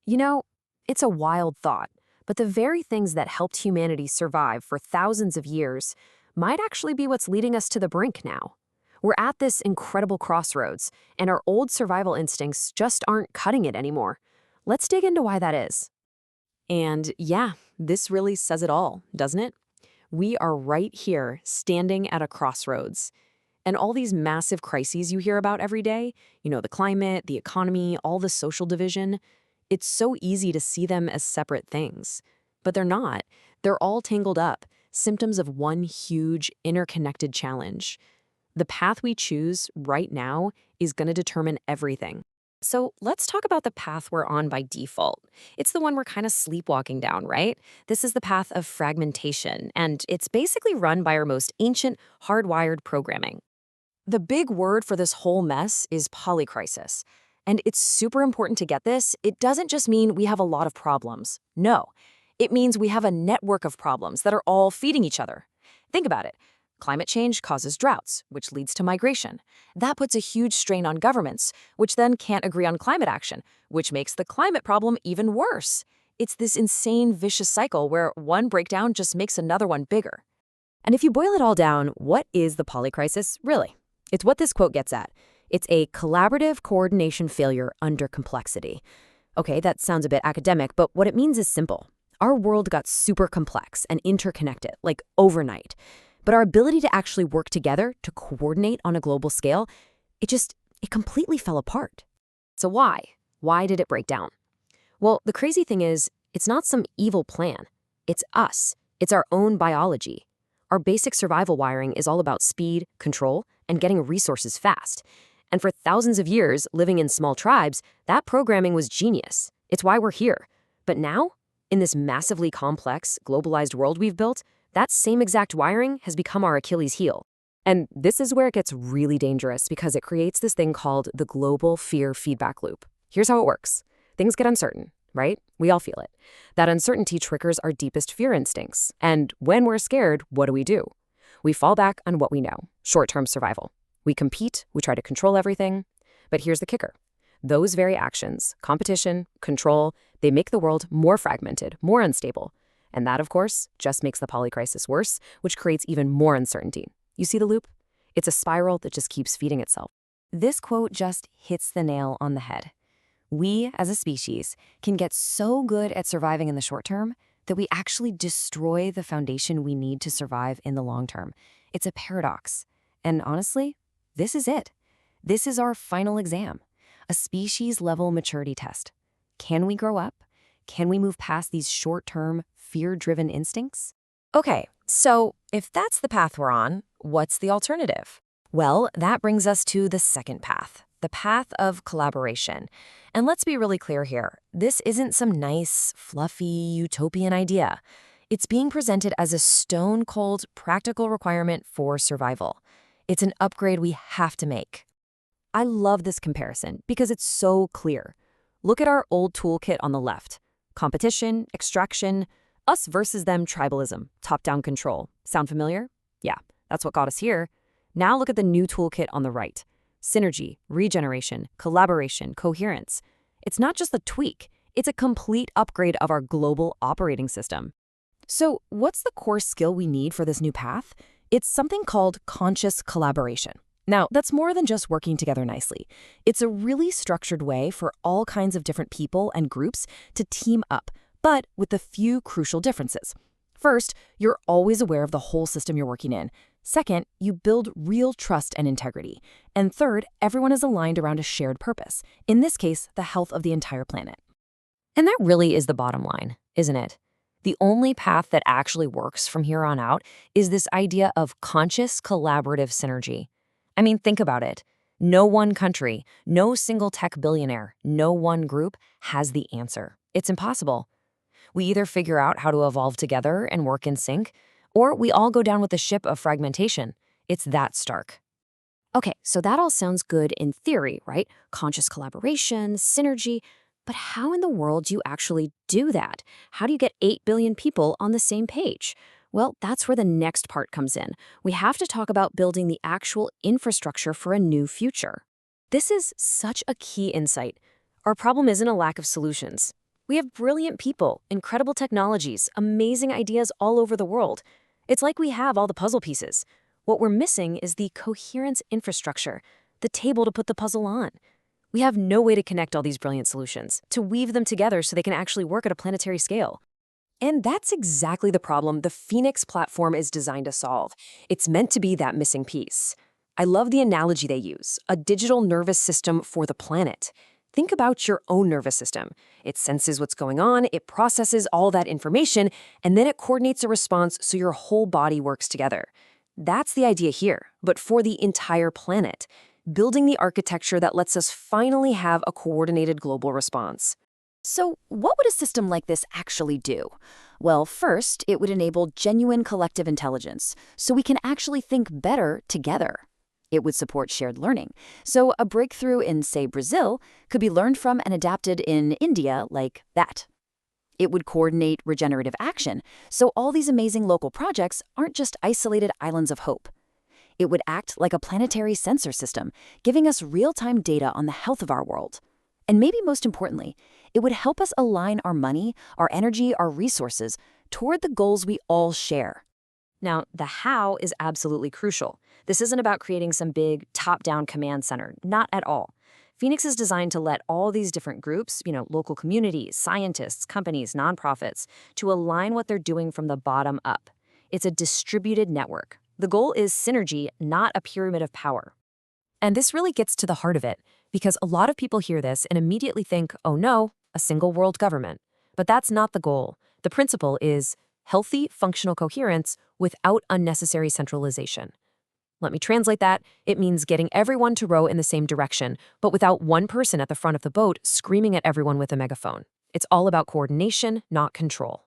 You know, it's a wild thought, but the very things that helped humanity survive for thousands of years might actually be what's leading us to the brink now. We're at this incredible crossroads, and our old survival instincts just aren't cutting it anymore. Let's dig into why that is. And yeah, this really says it all, doesn't it? We are right here, standing at a crossroads. And all these massive crises you hear about every day, the climate, the economy, all the social division, it's so easy to see them as separate things. But they're not. They're all tangled up, symptoms of one huge, interconnected challenge. The path we choose right now is going to determine everything. So let's talk about the path we're on by default. It's the one we're kind of sleepwalking down, right? This is the path of fragmentation, and it's basically run by our most ancient, hardwired programming. The big word for this whole mess is polycrisis. And it's super important to get this. It doesn't just mean we have a lot of problems. No, it means we have a network of problems that are all feeding each other. Think about it. Climate change causes droughts, which leads to migration. That puts a huge strain on governments, which then can't agree on climate action, which makes the climate problem even worse. It's this insane vicious cycle where one breakdown just makes another one bigger. And if you boil it all down, what is the polycrisis, really? It's what this quote gets at. It's a collaborative coordination failure under complexity. Okay, that sounds a bit academic, but what it means is simple. Our world got super complex and interconnected, like overnight. But our ability to actually work together, to coordinate on a global scale, it completely fell apart. So why? Why did it break down? Well, the crazy thing is, it's not some evil plan. It's us. It's our own biology. Our basic survival wiring is all about speed, control, and getting resources fast. And for thousands of years, living in small tribes, that programming was genius. It's why we're here. But now, in this massively complex, globalized world we've built, that same exact wiring has become our Achilles heel. And this is where it gets really dangerous because it creates this thing called the global fear feedback loop. Here's how it works. Things get uncertain, right? We all feel it. That uncertainty triggers our deepest fear instincts. And when we're scared, what do? We fall back on what we know, short-term survival. We compete, we try to control everything. But here's the kicker. Those very actions, competition, control, they make the world more fragmented, more unstable. And that, of course, just makes the polycrisis worse, which creates even more uncertainty. You see the loop? It's a spiral that just keeps feeding itself. This quote just hits the nail on the head. We, as a species, can get so good at surviving in the short term that we actually destroy the foundation we need to survive in the long term. It's a paradox. And honestly, this is it. This is our final exam, a species-level maturity test. Can we grow up? Can we move past these short-term, fear-driven instincts? Okay, so if that's the path we're on, what's the alternative? Well, that brings us to the second path, the path of collaboration. And let's be really clear here. This isn't some nice, fluffy, utopian idea. It's being presented as a stone-cold, practical requirement for survival. It's an upgrade we have to make. I love this comparison because it's so clear. Look at our old toolkit on the left. Competition, extraction, us versus them tribalism, top-down control. Sound familiar? Yeah, that's what got us here. Now look at the new toolkit on the right. Synergy, regeneration, collaboration, coherence. It's not just a tweak, it's a complete upgrade of our global operating system. So what's the core skill we need for this new path? It's something called conscious collaboration. Now, that's more than just working together nicely. It's a really structured way for all kinds of different people and groups to team up, but with a few crucial differences. First, you're always aware of the whole system you're working in. Second, you build real trust and integrity. And third, everyone is aligned around a shared purpose, in this case, the health of the entire planet. And that really is the bottom line, isn't it? The only path that actually works from here on out is this idea of conscious collaborative synergy. I mean, think about it. No one country, no single tech billionaire, no one group has the answer. It's impossible. We either figure out how to evolve together and work in sync, or we all go down with the ship of fragmentation. It's that stark. Okay, so that all sounds good in theory, right? Conscious collaboration, synergy. But how in the world do you actually do that? How do you get 8 billion people on the same page? Well, that's where the next part comes in. We have to talk about building the actual infrastructure for a new future. This is such a key insight. Our problem isn't a lack of solutions. We have brilliant people, incredible technologies, amazing ideas all over the world. It's like we have all the puzzle pieces. What we're missing is the coherence infrastructure, the table to put the puzzle on. We have no way to connect all these brilliant solutions, to weave them together so they can actually work at a planetary scale. And that's exactly the problem the Phoenix platform is designed to solve. It's meant to be that missing piece. I love the analogy they use, a digital nervous system for the planet. Think about your own nervous system. It senses what's going on, it processes all that information, and then it coordinates a response so your whole body works together. That's the idea here, but for the entire planet, building the architecture that lets us finally have a coordinated global response. So, what would a system like this actually do? Well, first, it would enable genuine collective intelligence, so we can actually think better together. It would support shared learning, so a breakthrough in, say, Brazil could be learned from and adapted in India like that. It would coordinate regenerative action, so all these amazing local projects aren't just isolated islands of hope. It would act like a planetary sensor system, giving us real-time data on the health of our world. And maybe most importantly, it would help us align our money, our energy, our resources toward the goals we all share. Now, the how is absolutely crucial. This isn't about creating some big top-down command center, not at all. Phoenix is designed to let all these different groups, local communities, scientists, companies, nonprofits, to align what they're doing from the bottom up. It's a distributed network. The goal is synergy, not a pyramid of power. And this really gets to the heart of it, because a lot of people hear this and immediately think, oh no, a single world government. But that's not the goal. The principle is healthy, functional coherence without unnecessary centralization. Let me translate that. It means getting everyone to row in the same direction, but without one person at the front of the boat screaming at everyone with a megaphone. It's all about coordination, not control.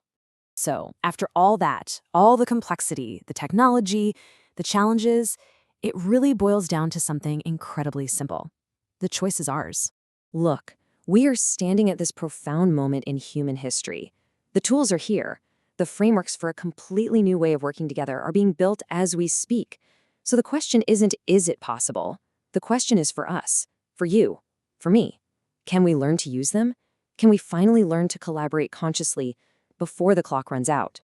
So, after all that, all the complexity, the technology, the challenges, it really boils down to something incredibly simple. The choice is ours. Look, we are standing at this profound moment in human history. The tools are here. The frameworks for a completely new way of working together are being built as we speak. So the question isn't, is it possible? The question is for us, for you, for me. Can we learn to use them? Can we finally learn to collaborate consciously before the clock runs out?